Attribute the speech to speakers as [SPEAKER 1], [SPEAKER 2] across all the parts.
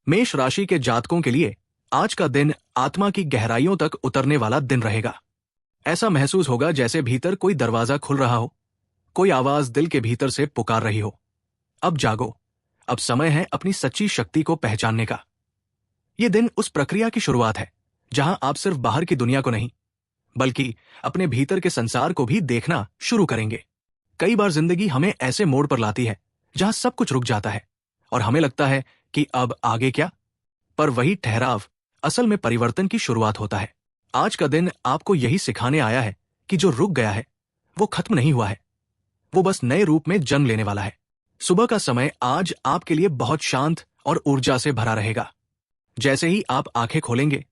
[SPEAKER 1] मेष राशि के जातकों के लिए आज का दिन आत्मा की गहराइयों तक उतरने वाला दिन रहेगा। ऐसा महसूस होगा जैसे भीतर कोई दरवाजा खुल रहा हो, कोई आवाज दिल के भीतर से पुकार रही हो, अब जागो, अब समय है अपनी सच्ची शक्ति को पहचानने का। यह दिन उस प्रक्रिया की शुरुआत है जहां आप सिर्फ बाहर की दुनिया को नहीं बल्कि अपने भीतर के संसार को भी देखना शुरू करेंगे। कई बार जिंदगी हमें ऐसे मोड़ पर लाती है जहां सब कुछ रुक जाता है और हमें लगता है कि अब आगे क्या, पर वही ठहराव असल में परिवर्तन की शुरुआत होता है। आज का दिन आपको यही सिखाने आया है कि जो रुक गया है वो खत्म नहीं हुआ है, वो बस नए रूप में जन्म लेने वाला है। सुबह का समय आज आपके लिए बहुत शांत और ऊर्जा से भरा रहेगा। जैसे ही आप आंखें खोलेंगे,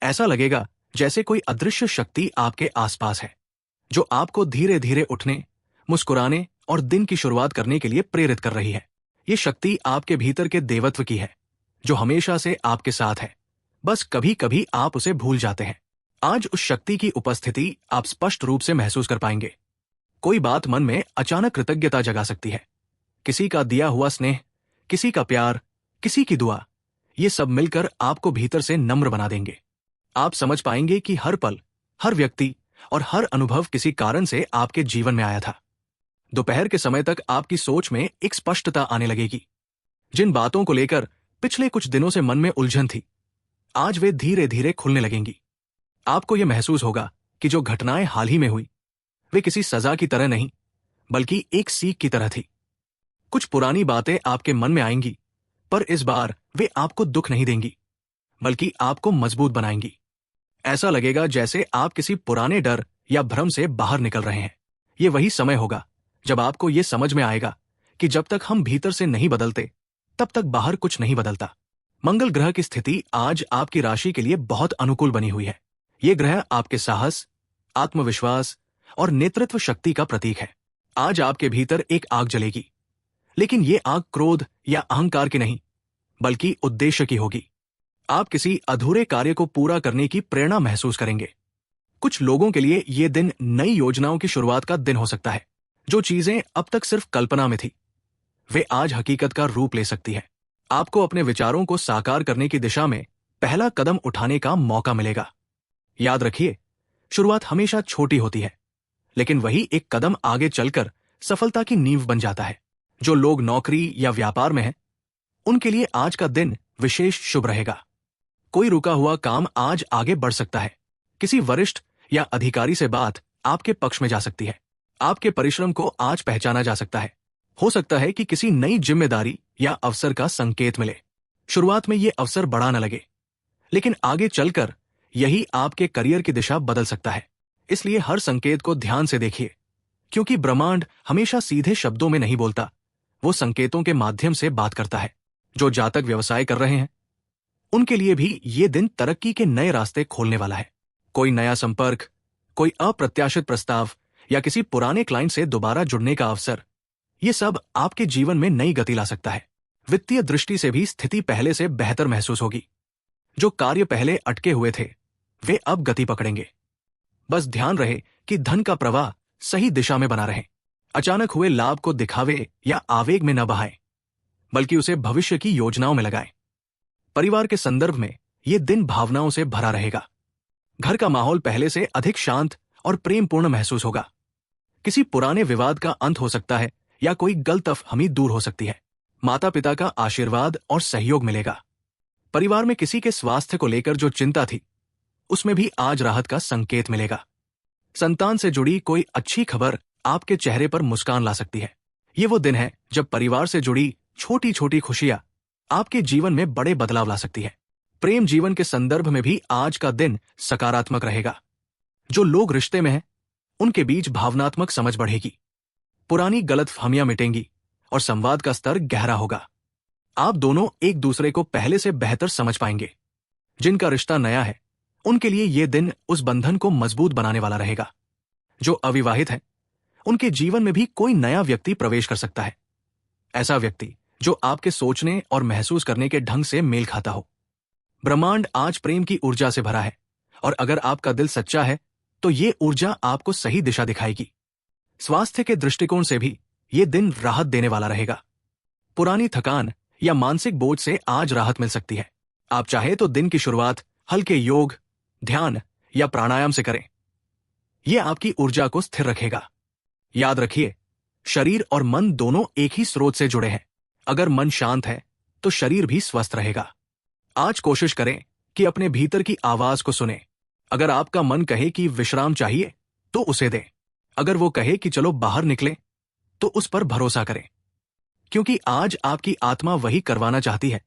[SPEAKER 1] ऐसा लगेगा जैसे कोई अदृश्य शक्ति आपके आसपास है जो आपको धीरे धीरे उठने, मुस्कुराने और दिन की शुरुआत करने के लिए प्रेरित कर रही है। ये शक्ति आपके भीतर के देवत्व की है जो हमेशा से आपके साथ है, बस कभी कभी आप उसे भूल जाते हैं। आज उस शक्ति की उपस्थिति आप स्पष्ट रूप से महसूस कर पाएंगे। कोई बात मन में अचानक कृतज्ञता जगा सकती है, किसी का दिया हुआ स्नेह, किसी का प्यार, किसी की दुआ, ये सब मिलकर आपको भीतर से नम्र बना देंगे। आप समझ पाएंगे कि हर पल, हर व्यक्ति और हर अनुभव किसी कारण से आपके जीवन में आया था। दोपहर के समय तक आपकी सोच में एक स्पष्टता आने लगेगी। जिन बातों को लेकर पिछले कुछ दिनों से मन में उलझन थी, आज वे धीरे धीरे खुलने लगेंगी। आपको यह महसूस होगा कि जो घटनाएं हाल ही में हुई वे किसी सजा की तरह नहीं बल्कि एक सीख की तरह थी। कुछ पुरानी बातें आपके मन में आएंगी, पर इस बार वे आपको दुख नहीं देंगी बल्कि आपको मजबूत बनाएंगी। ऐसा लगेगा जैसे आप किसी पुराने डर या भ्रम से बाहर निकल रहे हैं। ये वही समय होगा जब आपको ये समझ में आएगा कि जब तक हम भीतर से नहीं बदलते तब तक बाहर कुछ नहीं बदलता। मंगल ग्रह की स्थिति आज आपकी राशि के लिए बहुत अनुकूल बनी हुई है। ये ग्रह आपके साहस, आत्मविश्वास और नेतृत्व शक्ति का प्रतीक है। आज आपके भीतर एक आग जलेगी, लेकिन ये आग क्रोध या अहंकार की नहीं बल्कि उद्देश्य की होगी। आप किसी अधूरे कार्य को पूरा करने की प्रेरणा महसूस करेंगे। कुछ लोगों के लिए ये दिन नई योजनाओं की शुरुआत का दिन हो सकता है। जो चीजें अब तक सिर्फ कल्पना में थी, वे आज हकीकत का रूप ले सकती है। आपको अपने विचारों को साकार करने की दिशा में पहला कदम उठाने का मौका मिलेगा। याद रखिए, शुरुआत हमेशा छोटी होती है, लेकिन वही एक कदम आगे चलकर सफलता की नींव बन जाता है। जो लोग नौकरी या व्यापार में हैं, उनके लिए आज का दिन विशेष शुभ रहेगा। कोई रुका हुआ काम आज आगे बढ़ सकता है। किसी वरिष्ठ या अधिकारी से बात आपके पक्ष में जा सकती है। आपके परिश्रम को आज पहचाना जा सकता है। हो सकता है कि किसी नई जिम्मेदारी या अवसर का संकेत मिले। शुरुआत में ये अवसर बड़ा न लगे, लेकिन आगे चलकर यही आपके करियर की दिशा बदल सकता है। इसलिए हर संकेत को ध्यान से देखिए, क्योंकि ब्रह्मांड हमेशा सीधे शब्दों में नहीं बोलता, वो संकेतों के माध्यम से बात करता है। जो जातक व्यवसाय कर रहे हैं, उनके लिए भी ये दिन तरक्की के नए रास्ते खोलने वाला है। कोई नया संपर्क, कोई अप्रत्याशित प्रस्ताव या किसी पुराने क्लाइंट से दोबारा जुड़ने का अवसर, ये सब आपके जीवन में नई गति ला सकता है। वित्तीय दृष्टि से भी स्थिति पहले से बेहतर महसूस होगी। जो कार्य पहले अटके हुए थे, वे अब गति पकड़ेंगे। बस ध्यान रहे कि धन का प्रवाह सही दिशा में बना रहे। अचानक हुए लाभ को दिखावे या आवेग में न बहाएं, बल्कि उसे भविष्य की योजनाओं में लगाएं। परिवार के संदर्भ में ये दिन भावनाओं से भरा रहेगा। घर का माहौल पहले से अधिक शांत और प्रेमपूर्ण महसूस होगा। किसी पुराने विवाद का अंत हो सकता है या कोई गलतफहमी दूर हो सकती है। माता पिता का आशीर्वाद और सहयोग मिलेगा। परिवार में किसी के स्वास्थ्य को लेकर जो चिंता थी, उसमें भी आज राहत का संकेत मिलेगा। संतान से जुड़ी कोई अच्छी खबर आपके चेहरे पर मुस्कान ला सकती है। ये वो दिन है जब परिवार से जुड़ी छोटी छोटी खुशियां आपके जीवन में बड़े बदलाव ला सकती है। प्रेम जीवन के संदर्भ में भी आज का दिन सकारात्मक रहेगा। जो लोग रिश्ते में हैं, उनके बीच भावनात्मक समझ बढ़ेगी। पुरानी गलतफहमियां मिटेंगी और संवाद का स्तर गहरा होगा। आप दोनों एक दूसरे को पहले से बेहतर समझ पाएंगे। जिनका रिश्ता नया है, उनके लिए यह दिन उस बंधन को मजबूत बनाने वाला रहेगा। जो अविवाहित हैं, उनके जीवन में भी कोई नया व्यक्ति प्रवेश कर सकता है। ऐसा व्यक्ति जो आपके सोचने और महसूस करने के ढंग से मेल खाता हो। ब्रह्मांड आज प्रेम की ऊर्जा से भरा है, और अगर आपका दिल सच्चा है तो ये ऊर्जा आपको सही दिशा दिखाएगी। स्वास्थ्य के दृष्टिकोण से भी ये दिन राहत देने वाला रहेगा। पुरानी थकान या मानसिक बोझ से आज राहत मिल सकती है। आप चाहे तो दिन की शुरुआत हल्के योग, ध्यान या प्राणायाम से करें। यह आपकी ऊर्जा को स्थिर रखेगा। याद रखिए, शरीर और मन दोनों एक ही स्रोत से जुड़े हैं। अगर मन शांत है तो शरीर भी स्वस्थ रहेगा। आज कोशिश करें कि अपने भीतर की आवाज को सुने। अगर आपका मन कहे कि विश्राम चाहिए तो उसे दें। अगर वो कहे कि चलो बाहर निकलें तो उस पर भरोसा करें, क्योंकि आज आपकी आत्मा वही करवाना चाहती है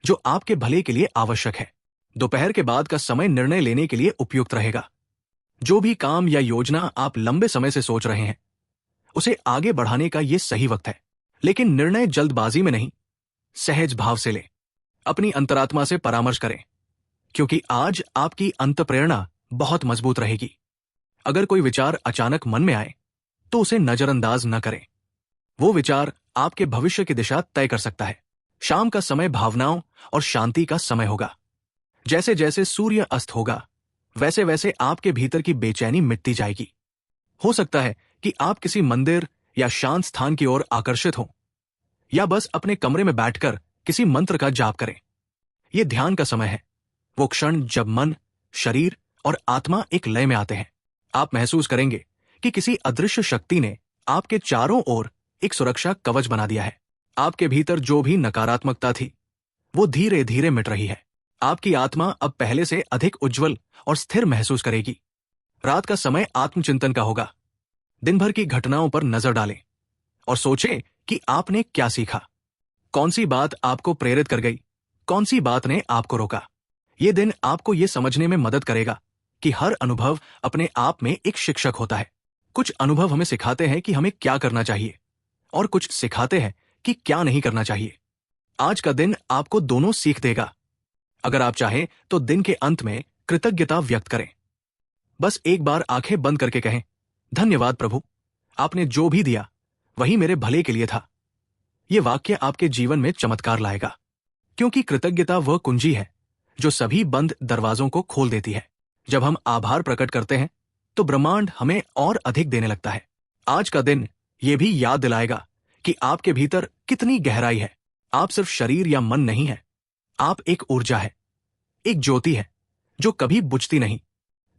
[SPEAKER 1] जो आपके भले के लिए आवश्यक है। दोपहर के बाद का समय निर्णय लेने के लिए उपयुक्त रहेगा। जो भी काम या योजना आप लंबे समय से सोच रहे हैं, उसे आगे बढ़ाने का यह सही वक्त है। लेकिन निर्णय जल्दबाजी में नहीं, सहज भाव से लें। अपनी अंतरात्मा से परामर्श करें, क्योंकि आज आपकी अंतःप्रेरणा बहुत मजबूत रहेगी। अगर कोई विचार अचानक मन में आए तो उसे नजरअंदाज न करें। वो विचार आपके भविष्य की दिशा तय कर सकता है। शाम का समय भावनाओं और शांति का समय होगा। जैसे जैसे सूर्य अस्त होगा, वैसे वैसे आपके भीतर की बेचैनी मिटती जाएगी। हो सकता है कि आप किसी मंदिर या शांत स्थान की ओर आकर्षित हों, या बस अपने कमरे में बैठकर किसी मंत्र का जाप करें। यह ध्यान का समय है, वो क्षण जब मन, शरीर और आत्मा एक लय में आते हैं। आप महसूस करेंगे कि किसी अदृश्य शक्ति ने आपके चारों ओर एक सुरक्षा कवच बना दिया है। आपके भीतर जो भी नकारात्मकता थी, वो धीरे धीरे मिट रही है। आपकी आत्मा अब पहले से अधिक उज्जवल और स्थिर महसूस करेगी। रात का समय आत्मचिंतन का होगा। दिन भर की घटनाओं पर नजर डालें और सोचें कि आपने क्या सीखा। कौन सी बात आपको प्रेरित कर गई, कौन सी बात ने आपको रोका। ये दिन आपको ये समझने में मदद करेगा कि हर अनुभव अपने आप में एक शिक्षक होता है। कुछ अनुभव हमें सिखाते हैं कि हमें क्या करना चाहिए, और कुछ सिखाते हैं कि क्या नहीं करना चाहिए। आज का दिन आपको दोनों सीख देगा। अगर आप चाहें तो दिन के अंत में कृतज्ञता व्यक्त करें। बस एक बार आंखें बंद करके कहें, धन्यवाद प्रभु, आपने जो भी दिया वही मेरे भले के लिए था। यह वाक्य आपके जीवन में चमत्कार लाएगा, क्योंकि कृतज्ञता वह कुंजी है जो सभी बंद दरवाजों को खोल देती है। जब हम आभार प्रकट करते हैं तो ब्रह्मांड हमें और अधिक देने लगता है। आज का दिन यह भी याद दिलाएगा कि आपके भीतर कितनी गहराई है। आप सिर्फ शरीर या मन नहीं है, आप एक ऊर्जा है, एक ज्योति है जो कभी बुझती नहीं।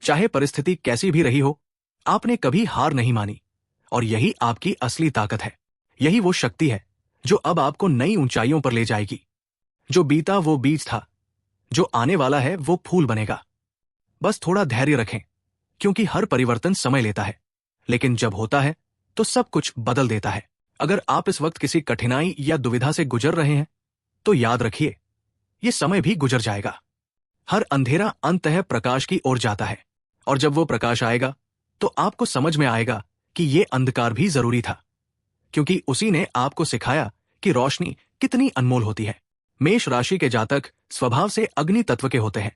[SPEAKER 1] चाहे परिस्थिति कैसी भी रही हो, आपने कभी हार नहीं मानी, और यही आपकी असली ताकत है। यही वो शक्ति है जो अब आपको नई ऊंचाइयों पर ले जाएगी। जो बीता वो बीज था, जो आने वाला है वो फूल बनेगा। बस थोड़ा धैर्य रखें, क्योंकि हर परिवर्तन समय लेता है, लेकिन जब होता है तो सब कुछ बदल देता है। अगर आप इस वक्त किसी कठिनाई या दुविधा से गुजर रहे हैं तो याद रखिए, ये समय भी गुजर जाएगा। हर अंधेरा अंततः प्रकाश की ओर जाता है, और जब वो प्रकाश आएगा तो आपको समझ में आएगा कि ये अंधकार भी जरूरी था, क्योंकि उसी ने आपको सिखाया कि रोशनी कितनी अनमोल होती है। मेष राशि के जातक स्वभाव से अग्नि तत्व के होते हैं।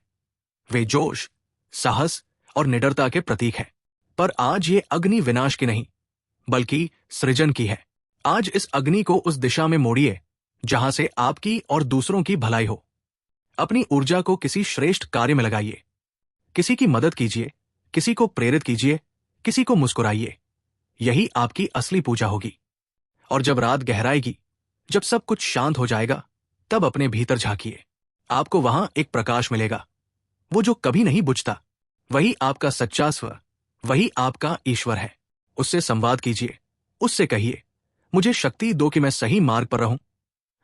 [SPEAKER 1] वे जोश, साहस और निडरता के प्रतीक हैं। पर आज ये अग्नि विनाश की नहीं, बल्कि सृजन की है। आज इस अग्नि को उस दिशा में मोड़िए जहां से आपकी और दूसरों की भलाई हो। अपनी ऊर्जा को किसी श्रेष्ठ कार्य में लगाइए। किसी की मदद कीजिए, किसी को प्रेरित कीजिए, किसी को मुस्कुराइए। यही आपकी असली पूजा होगी। और जब रात गहराएगी, जब सब कुछ शांत हो जाएगा, तब अपने भीतर झांकिए। आपको वहां एक प्रकाश मिलेगा, वो जो कभी नहीं बुझता। वही आपका सच्चा स्व, वही आपका ईश्वर है। उससे संवाद कीजिए, उससे कहिए, मुझे शक्ति दो कि मैं सही मार्ग पर रहूं।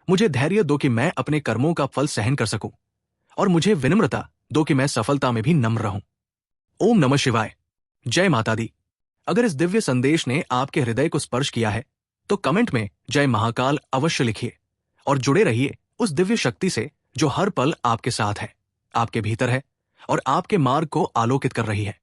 [SPEAKER 1] मुझे धैर्य दो कि मैं अपने कर्मों का फल सहन कर सकूं, और मुझे विनम्रता दो कि मैं सफलता में भी नम्र रहूं। ओम नमः शिवाय। जय माता दी। अगर इस दिव्य संदेश ने आपके हृदय को स्पर्श किया है तो कमेंट में जय महाकाल अवश्य लिखिए, और जुड़े रहिए उस दिव्य शक्ति से जो हर पल आपके साथ है, आपके भीतर है और आपके मार्ग को आलोकित कर रही है।